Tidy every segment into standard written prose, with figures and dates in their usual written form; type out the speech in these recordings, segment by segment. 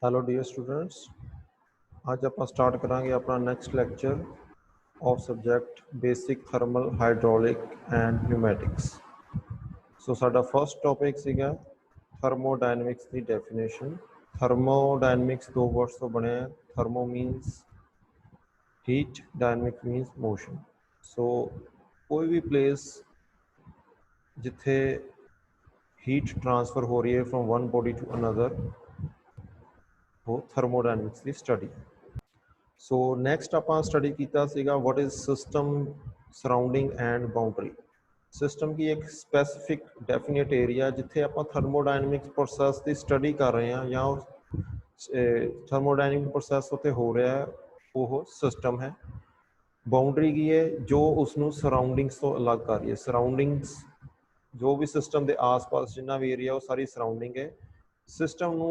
Hello dear students, आज आप start करांगे अपना next lecture of subject basic thermal hydraulic and pneumatics. So साडा फर्स्ट टॉपिक सीगा थर्मोडायनेमिक्स की डेफिनेशन। थर्मोडायनेमिक्स दो वर्ड्स तो बने हैं। Thermo means heat, dynamic means motion. So कोई भी प्लेस जिथे हीट ट्रांसफर हो रही है from one body to another, वो थर्मोडायनेमिक्स की स्टडी है। सो नैक्सट आप स्टडी किया सीगा what is system, surrounding and boundary. System की एक स्पैसिफिक डेफिनेट एरिया जिथे आप थर्मोडायनेमिक्स प्रोसैस की स्टडी कर रहे हैं या थर्मोडायनेमिक प्रोसैस उत्ते हो रहा है, वो सिस्टम है। बाउंड्री की है जो उसनों सराउंडिंग्स तो अलग कर रही है। सराउंडिंग्स जो भी सिस्टम के आस पास जिन्ना भी एरिया वो सारी सराउंडिंग है। सिस्टम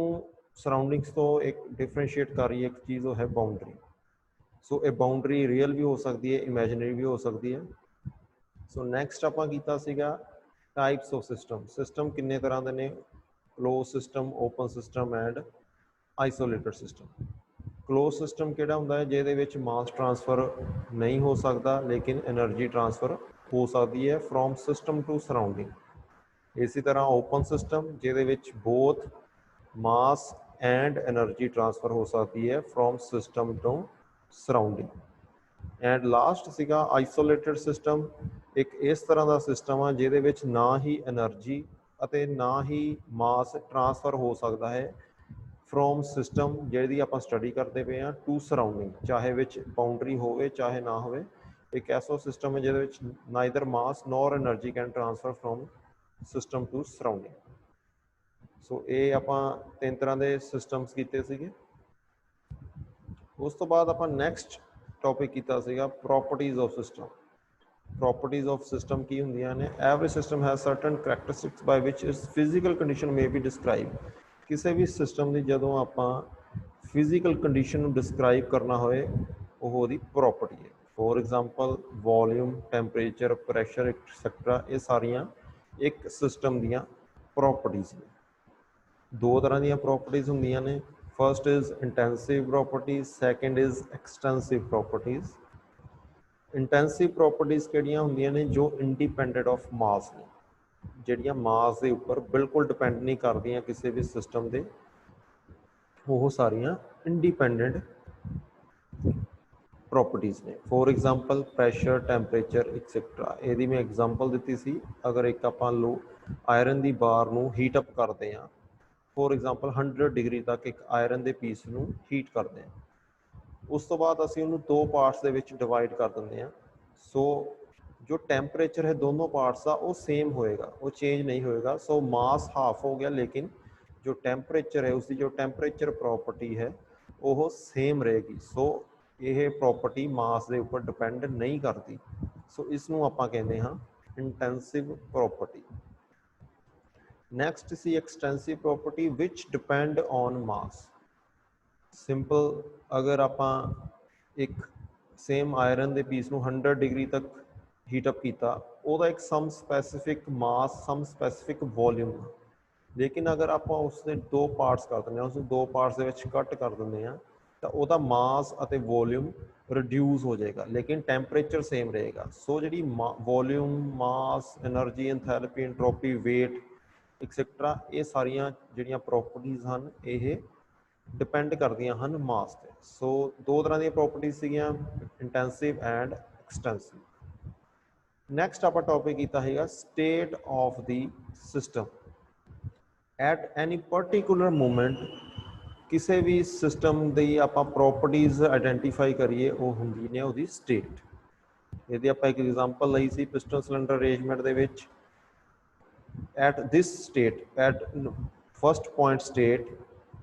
सराउंडिंग्स तो एक डिफरेंशिएट कर रही है एक चीज़, वो है बाउंड्री। सो ये बाउंड्री रियल भी हो सकती है, इमेजिनरी भी हो सकती है। सो नैक्सट आप टाइप्स ऑफ सिस्टम। सिस्टम किन्ने तरह के ने, close system, open system and isolated system. Close system किहड़ा हुंदा है जिहदे विच मास ट्रांसफर नहीं हो सकता लेकिन एनर्जी ट्रांसफर हो सकती है फ्रॉम सिस्टम टू सराउंडिंग। इसी तरह ओपन सिस्टम जिहदे विच both mass and energy transfer हो सकती है from system to surrounding. And last सीगा आइसोलेटेड सिस्टम। एक इस तरह का सिस्टम है जिहदे विच ना ही एनर्जी अते ना ही मास ट्रांसफर हो सकता है फ्रॉम सिस्टम जिहदी आपां स्टडी करते पे हैं टू सराउंडिंग, चाहे विच बाउंड्री होवे चाहे ना होवे। एक ऐसा सिस्टम है जिहदे विच neither mass nor energy can transfer from system to surrounding. So ये आपां तीन तरह के सिस्टम्स कीते सीगे। उस तो बाद आपां नैक्सट टॉपिक कीता सीगा properties of system. Properties of system की होंदियां ने, every system has certain characteristics by which it's physical condition may be describe. किसी भी सिस्टम की जदों आपां फिजिकल कंडीशन डिस्क्राइब करना होए वो प्रॉपर्टी है। For example volume, temperature, pressure etcetera, ये सारियां एक सिस्टम दियां प्रॉपर्टीज ने। दो तरह दी प्रॉपर्टीज होंदियां ने। First is intensive properties, second is extensive properties. Intensive properties किहड़ियां होंदियां ने जो इंडिपेंडेंट ऑफ मास ने, जिहड़ियां मास के उपर बिल्कुल डिपेंड नहीं करदियां किसी भी सिस्टम के, वो सारियां इंडिपेंडेंट प्रॉपर्टीज ने। फॉर एग्जाम्पल प्रैशर, टैंपरेचर एक्सैक्ट्रा, यदि मैं एग्जाम्पल दी सी। अगर एक आप लो आयरन की बार को हीट अप करते हैं, फॉर एग्जाम्पल 100 डिग्री तक एक आयरन के पीस को हीट करते हैं, उस तो बाद असीं उन्होंने दो पार्ट्स के विच डिवाइड कर देंगे हैं। सो जो टैंपरेचर है दोनों पार्ट्स का वो सेम होएगा, वो चेंज नहीं होएगा। सो मास हाफ हो गया लेकिन जो टैंपरेचर है उसकी जो टैंपरेचर प्रॉपर्टी है वो सेम रहेगी। सो ये प्रॉपर्टी मास के उपर डिपेंड नहीं करती। सो इसनों आपां कहते हैं इंटेंसिव प्रॉपर्टी। नैक्सट सी extensive property which depend on mass. Simple, अगर आप एक सेम आयरन के पीस को 100 डिग्री तक हीटअप किया, वह एक सम स्पैसीफिक मास, सम स्पैसीफिक वॉल्यूम। लेकिन अगर आप उसने दो पार्ट्स कर दें, उस दो पार्ट्स के कट कर दें तो वह मास और वॉल्यूम रिड्यूस हो जाएगा लेकिन टैंपरेचर सेम रहेगा। सो जी वॉल्यूम, मास, एनर्जी, एंथैल्पी, एंट्रोपी, वेट एक्सैक्ट्रा, ये सारिया जिहड़ियां प्रॉपर्टीज़ हैं ये डिपेंड करदियां हैं मास पे। सो दो तरह की प्रॉपर्टीज सीगियां, इंटेंसिव एंड एक्सटेंसिव। नैक्सट आप टॉपिक किया है state of the system. At any particular moment किसी भी सिस्टम की आप प्रॉपर्टीज आइडेंटिफाई करिए वो होंगी ने उसकी स्टेट। यदि आप एक एग्जाम्पल ली सी पिस्टन सिलेंडर अरेंजमेंट के विच, at this state, at first point state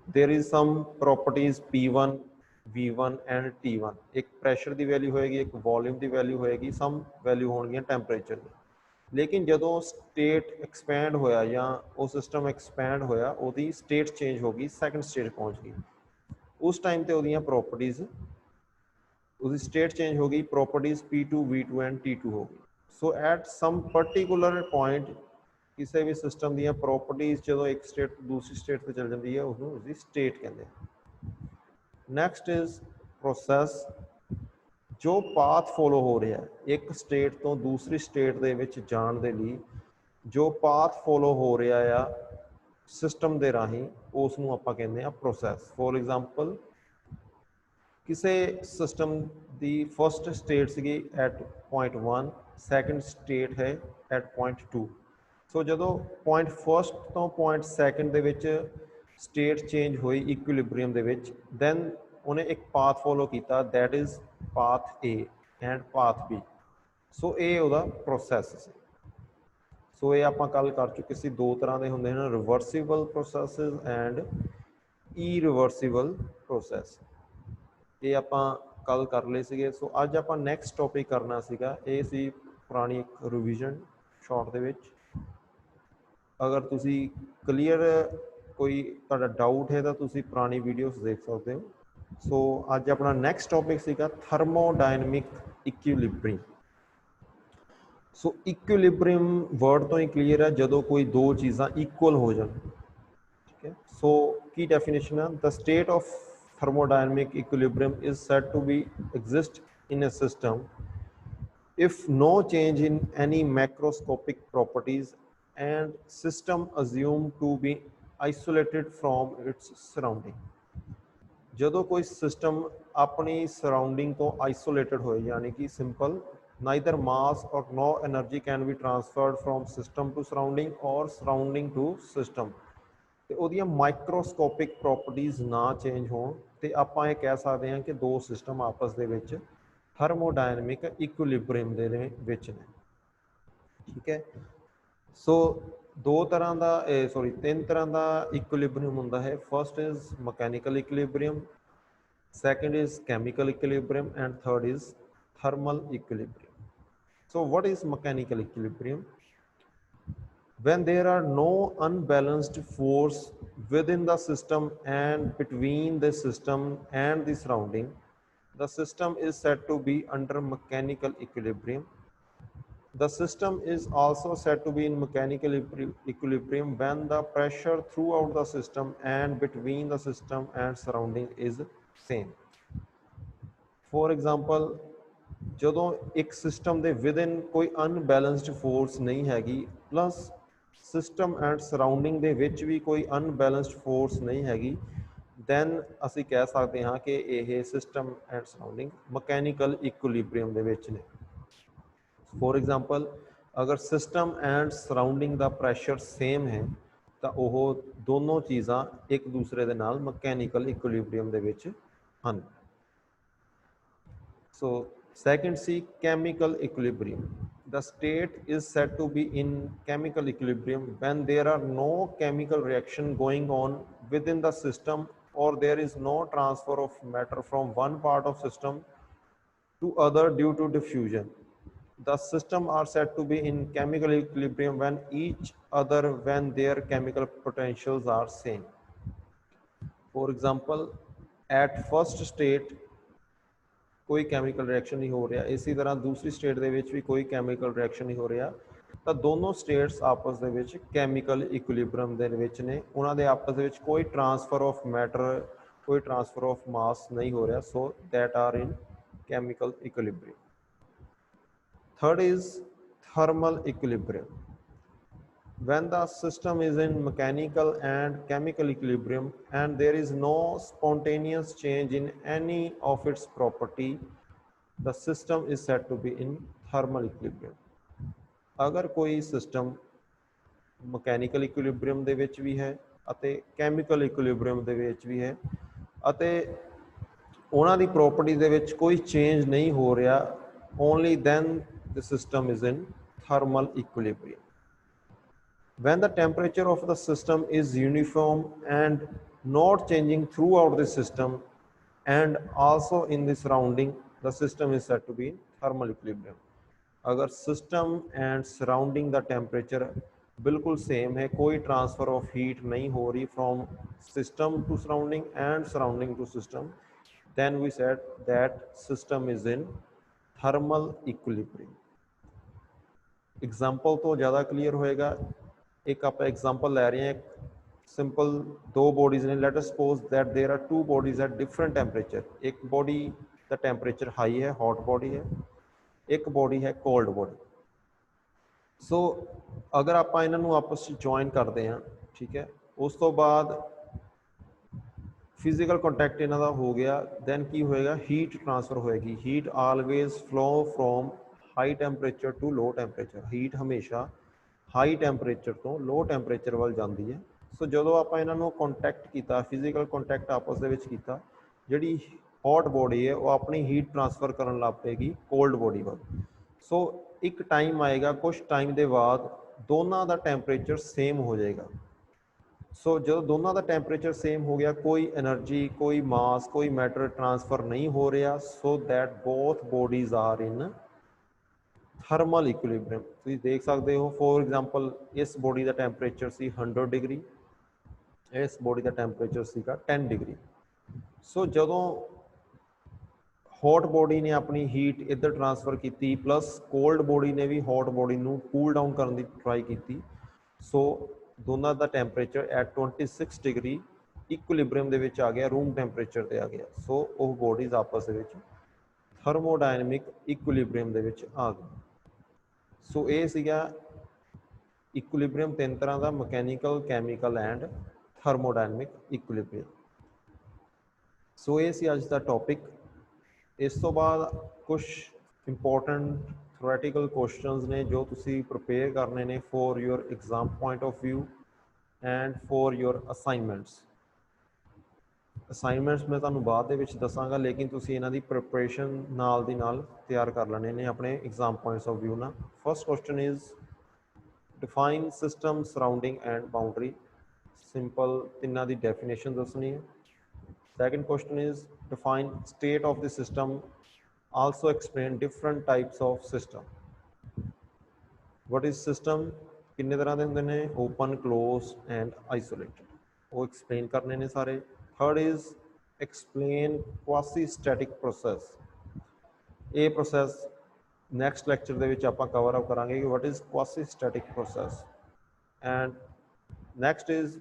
there is some properties P1, V1 and T1। एक प्रैशर की वैल्यू होएगी, एक वॉल्यूम की वैल्यू होएगी, सम वैल्यू होगी टैंपरेचर की। लेकिन जदों स्टेट एक्सपैंड होया या वो सिस्टम एक्सपैंड होया, उसकी स्टेट चेंज हो गई, सैकेंड स्टेट पहुँच गई। उस टाइम पर वो प्रॉपर्टीज, उसकी स्टेट चेंज हो गई, properties P2, V2 and T2 हो गई। सो एट सम पर्टिकुलर पॉइंट किसी भी सिस्टम दी प्रॉपर्टीज जो एक स्टेट तो दूसरी स्टेट पर चल जाती है, उसको उसकी स्टेट कहते हैं। ਨੈਕਸਟ ਇਜ਼ ਪ੍ਰੋਸੈਸ, ਜੋ ਪਾਥ ਫੋਲੋ ਹੋ ਰਿਹਾ ਇੱਕ ਸਟੇਟ ਤੋਂ ਦੂਸਰੀ ਸਟੇਟ ਦੇ ਵਿੱਚ ਜਾਣ ਦੇ ਲਈ ਜੋ ਪਾਥ ਫੋਲੋ ਹੋ ਰਿਹਾ ਆ ਸਿਸਟਮ ਦੇ ਰਾਹੀਂ, ਉਸ ਨੂੰ ਆਪਾਂ ਕਹਿੰਦੇ ਆ ਪ੍ਰੋਸੈਸ। ਫੋਰ ਐਗਜ਼ਾਮਪਲ, ਕਿਸੇ ਸਿਸਟਮ ਦੀ ਫਸਟ ਸਟੇਟ ਸੀਗੀ ਐਟ ਪੁਆਇੰਟ 1, ਸੈਕੰਡ ਸਟੇਟ ਹੈ ਐਟ ਪੁਆਇੰਟ 2। ਸੋ ਜਦੋਂ ਪੁਆਇੰਟ ਫਸਟ ਤੋਂ ਪੁਆਇੰਟ ਸੈਕੰਡ ਦੇ ਵਿੱਚ ਸਟੇਟ ਚੇਂਜ ਹੋਈ ਇਕੁਇਲਿਬਰੀਅਮ ਦੇ ਵਿੱਚ, ਦੈਨ ਉਹਨੇ ਇੱਕ ਪਾਥ ਫੋਲੋ ਕੀਤਾ, that is path A and path B. So ਇਹ ਉਹਦਾ ਪ੍ਰੋਸੈਸ ਸੀ। ਸੋ ਇਹ ਆਪਾਂ ਕੱਲ ਕਰ ਚੁੱਕੇ ਸੀ, ਦੋ ਤਰ੍ਹਾਂ ਦੇ ਹੁੰਦੇ ਹਨ, ਰਿਵਰਸੀਬਲ ਪ੍ਰੋਸੈਸਿਸ ਐਂਡ ਇਰੀਵਰਸੀਬਲ ਪ੍ਰੋਸੈਸ। ਇਹ ਆਪਾਂ ਕੱਲ ਕਰ ਲਏ ਸੀਗੇ। ਸੋ ਅੱਜ ਆਪਾਂ ਨੈਕਸਟ ਟੌਪਿਕ ਕਰਨਾ ਸੀਗਾ, ਇਹ ਸੀ ਪੁਰਾਣੀ ਇੱਕ ਰਿਵੀਜ਼ਨ ਸ਼ਾਰਟ ਦੇ ਵਿੱਚ। ਅਗਰ ਤੁਸੀਂ ਕਲੀਅਰ ਕੋਈ ਤੁਹਾਡਾ ਡਾਊਟ ਹੈ ਤਾਂ ਤੁਸੀਂ ਪੁਰਾਣੀ ਵੀਡੀਓਜ਼ ਦੇਖ ਸਕਦੇ ਹੋ। ਸੋ ਅੱਜ ਆਪਣਾ ਨੈਕਸਟ ਟੌਪਿਕ ਸੀਗਾ ਥਰਮੋਡਾਇਨਮਿਕ ਇਕੁਇਲਿਬਰੀਅਮ। ਸੋ ਇਕੁਇਲਿਬਰੀਅਮ ਵਰਡ ਤੋਂ ਹੀ ਕਲੀਅਰ ਹੈ, ਜਦੋਂ ਕੋਈ ਦੋ ਚੀਜ਼ਾਂ ਇਕੁਅਲ ਹੋ ਜਾਣ। ਠੀਕ ਹੈ, ਸੋ ਕੀ ਡੈਫੀਨੇਸ਼ਨ ਹੈ? The state of thermodynamic equilibrium is said to be exist in a system if no change in any macroscopic properties and system assumed to be isolated from its surrounding। ਜਦੋਂ ਕੋਈ system ਆਪਣੀ surrounding ਤੋਂ isolated ਹੋਏ, ਯਾਨੀ ਕਿ simple, neither mass or no energy can be transferred from system to surrounding or surrounding to system, ਤੇ ਉਹਦੀਆਂ ਮਾਈਕਰੋਸਕੋਪਿਕ properties ਨਾ ਚੇਂਜ ਹੋਣ, ਤੇ ਆਪਾਂ ਇਹ ਕਹਿ ਸਕਦੇ ਹਾਂ ਕਿ ਦੋ ਸਿਸਟਮ ਆਪਸ ਦੇ ਵਿੱਚ ਥਰਮੋਡਾਇਨਮਿਕ ਇਕੁਇਲਿਬਰੀਅਮ ਦੇ ਵਿੱਚ ਨੇ। ਠੀਕ ਹੈ, ਸੋ ਦੋ ਤਰ੍ਹਾਂ ਦਾ ਤਿੰਨ ਤਰ੍ਹਾਂ ਦਾ ਇਕੁਇਲਿਬਰੀਅਮ ਹੁੰਦਾ ਹੈ। First is mechanical equilibrium, second is chemical equilibrium, and third is thermal equilibrium. So what is mechanical equilibrium? When there are no unbalanced force within the system and between the system and the surrounding, the system is said to be under mechanical equilibrium. The system is also said to be in mechanical equilibrium when the pressure throughout the system and between the system and surrounding is same. For example, ਜਦੋਂ ਇੱਕ system ਦੇ within ਕੋਈ unbalanced force ਨਹੀਂ ਹੈਗੀ, plus system and surrounding ਦੇ ਵਿੱਚ ਵੀ ਕੋਈ unbalanced force ਨਹੀਂ ਹੈਗੀ, ਦੈਨ ਅਸੀਂ ਕਹਿ ਸਕਦੇ ਹਾਂ ਕਿ ਇਹ ਸਿਸਟਮ ਐਂਡ ਸਰਾਊਂਡਿੰਗ ਮਕੈਨੀਕਲ ਇਕੁਇਲਿਬਰੀਅਮ ਦੇ ਵਿੱਚ ਨੇ। ਫੋਰ ਐਗਜ਼ਾਮਪਲ, ਅਗਰ system and surrounding the pressure same ਹੈ ਤਾਂ ਉਹ ਦੋਨੋਂ ਚੀਜ਼ਾਂ ਇੱਕ ਦੂਸਰੇ ਦੇ ਨਾਲ ਮਕੈਨੀਕਲ ਇਕੁਇਲਿਬਰੀਅਮ ਦੇ ਵਿੱਚ ਹਨ। So second C, chemical equilibrium. The state is said to be in chemical equilibrium when there are no chemical reaction going on within the system, or there is no transfer of matter from one part of system to other due to diffusion. The system are said to be in chemical equilibrium when each other when their chemical potentials are same. For example, at first state ਕੋਈ chemical reaction ਨਹੀਂ ਹੋ ਰਿਹਾ, ਇਸੇ ਤਰ੍ਹਾਂ ਦੂਸਰੀ state ਦੇ ਵਿੱਚ ਵੀ ਕੋਈ ਕੈਮੀਕਲ ਰਿਐਕਸ਼ਨ ਨਹੀਂ ਹੋ ਰਿਹਾ, ਤਾਂ ਦੋਨੋਂ ਸਟੇਟਸ ਆਪਸ ਦੇ ਵਿੱਚ ਕੈਮੀਕਲ ਇਕੁਇਲਿਬਰੀਅਮ ਦੇ ਵਿੱਚ ਨੇ, ਉਹਨਾਂ ਦੇ ਆਪਸ ਦੇ ਵਿੱਚ ਕੋਈ ਟਰਾਂਸਫਰ ਆਫ ਮੈਟਰ, ਕੋਈ ਟਰਾਂਸਫਰ ਆਫ ਮਾਸ ਨਹੀਂ ਹੋ ਰਿਹਾ, so that are in chemical equilibrium. Third is thermal equilibrium. When the system is in mechanical and chemical equilibrium and there is no spontaneous change in any of its property, the system is said to be in thermal equilibrium. ਅਗਰ ਕੋਈ system mechanical ਇਕੁਇਲਿਬਰੀਅਮ ਦੇ ਵਿੱਚ ਵੀ ਹੈ ਅਤੇ chemical ਇਕੁਇਲਿਬਰੀਅਮ ਦੇ ਵਿੱਚ ਵੀ ਹੈ, ਅਤੇ ਉਹਨਾਂ ਦੀ ਪ੍ਰੋਪਰਟੀ ਦੇ ਵਿੱਚ ਕੋਈ ਚੇਂਜ ਨਹੀਂ ਹੋ ਰਿਹਾ, only then the system is in thermal equilibrium. When the temperature of the system is uniform and not changing throughout the system and also in the surrounding, the system is said to be in thermal equilibrium. अगर system and surrounding the temperature बिल्कुल same है, कोई transfer of heat नहीं हो रही from system to surrounding and surrounding to system, then we said that system is in thermal equilibrium. Example तो ज़्यादा clear होएगा। एक आप एग्जाम्पल ले रहे हैं सिंपल दो बॉडीज ने, let us suppose that there are two bodies at different temperature. एक बॉडी का टेंपरेचर हाई है, हॉट बॉडी है, एक बॉडी है कोल्ड बॉडी। सो अगर आप इन्हों आपस जॉइन करते हैं, ठीक है, उस तो बाद फिजिकल कॉन्टैक्ट इन्हों का हो गया, दैन की होएगा, हीट ट्रांसफर होएगी। Heat always flow from high temperature to low temperature. Heat हमेशा हाई टैंपरेचर तो लो टैंपरेचर वाल जाती है। सो जो आप इन्हों कॉन्टैक्ट किया, फिजिकल कॉन्टैक्ट आपस किया, जी हॉट बॉडी है वो अपनी हीट ट्रांसफर करन लग पेगी कोल्ड बॉडी वाल। सो एक टाइम आएगा, कुछ टाइम के बाद दोनों का टैंपरेचर सेम हो जाएगा। सो जो दोनों का टैंपरेचर सेम हो गया, कोई एनर्जी, कोई मास, कोई मैटर ट्रांसफर नहीं हो रहा, so that both bodies are in thermal equilibrium. तुम देख सकते हो, फॉर एग्जांपल इस बॉडी का टैंपरेचर सी 100 डिग्री, इस बॉडी का टैंपरेचर सीगा 10 डिग्री। सो जदों हॉट बॉडी ने अपनी हीट इधर ट्रांसफर की, प्लस कोल्ड बॉडी ने भी हॉट बॉडी को कूल डाउन करने की ट्राई की, सो दोनों का टैंपरेचर एट 26 डिग्री इक्विलिब्रियम के आ गया, रूम टैंपरेचर पर आ गया। सो वो बॉडीज आपस थर्मोडायनमिक इक्विलिब्रियम के आ गई। सो ये सीगा इक्विलिब्रियम तीन तरह का, मकैनिकल, कैमिकल एंड थर्मोडायनमिक इक्विलिब्रियम। सो ये सी अज का टॉपिक। इस तो बाद कुछ इंपॉर्टेंट थ्योरेटिकल क्वेश्चंस ने जो तुसी प्रिपेयर करने ने for your exam point of view and for your assignments. Assignments मैं तुहानूं बाद दे विच दसांगा, लेकिन तुसी इन्हां दी प्रिपरेशन नाल दी नाल तैयार कर लेने ने अपने एग्जाम पॉइंट्स ऑफ व्यू ना। First question is define system, surrounding and boundary. Simple तिन्हां दी डेफिनेशन दसनी है। Second question is define state of the system. Also explain different types of system. What is system? किन्ने तरह के होंगे ने? Open, closed and isolated. वो explain करने ने सारे. Third is explain quasi-static process. ये process next lecture ਦੇ ਵਿੱਚ ਆਪਾਂ cover up ਕਰਾਂਗੇ कि what is quasi-static process. And next is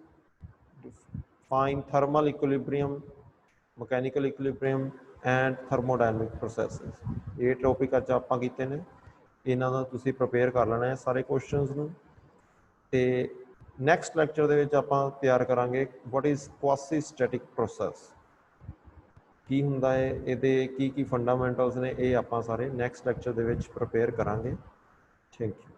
define thermal equilibrium, mechanical equilibrium and thermodynamic processes. ਇਹ ਟੌਪਿਕ ਅੱਜ ਆਪਾਂ ਕੀਤੇ ਨੇ, ਇਹਨਾਂ ਦਾ ਤੁਸੀਂ ਪ੍ਰਿਪੇਅਰ ਕਰ ਲੈਣਾ ਹੈ ਸਾਰੇ ਕੁਐਸਚਨਸ ਨੂੰ। ਤੇ ਨੈਕਸਟ ਲੈਕਚਰ ਦੇ ਵਿੱਚ ਆਪਾਂ ਤਿਆਰ ਕਰਾਂਗੇ ਵਾਟ ਇਜ਼ ਕੁਆਸੀ ਸਟੈਟਿਕ ਪ੍ਰੋਸੈਸ, ਕੀ ਹੁੰਦਾ ਹੈ, ਇਹਦੇ ਕੀ ਕੀ ਫੰਡਾਮੈਂਟਲਸ ਨੇ, ਇਹ ਆਪਾਂ ਸਾਰੇ ਨੈਕਸਟ ਲੈਕਚਰ ਦੇ ਵਿੱਚ ਪ੍ਰਿਪੇਅਰ ਕਰਾਂਗੇ। Thank you.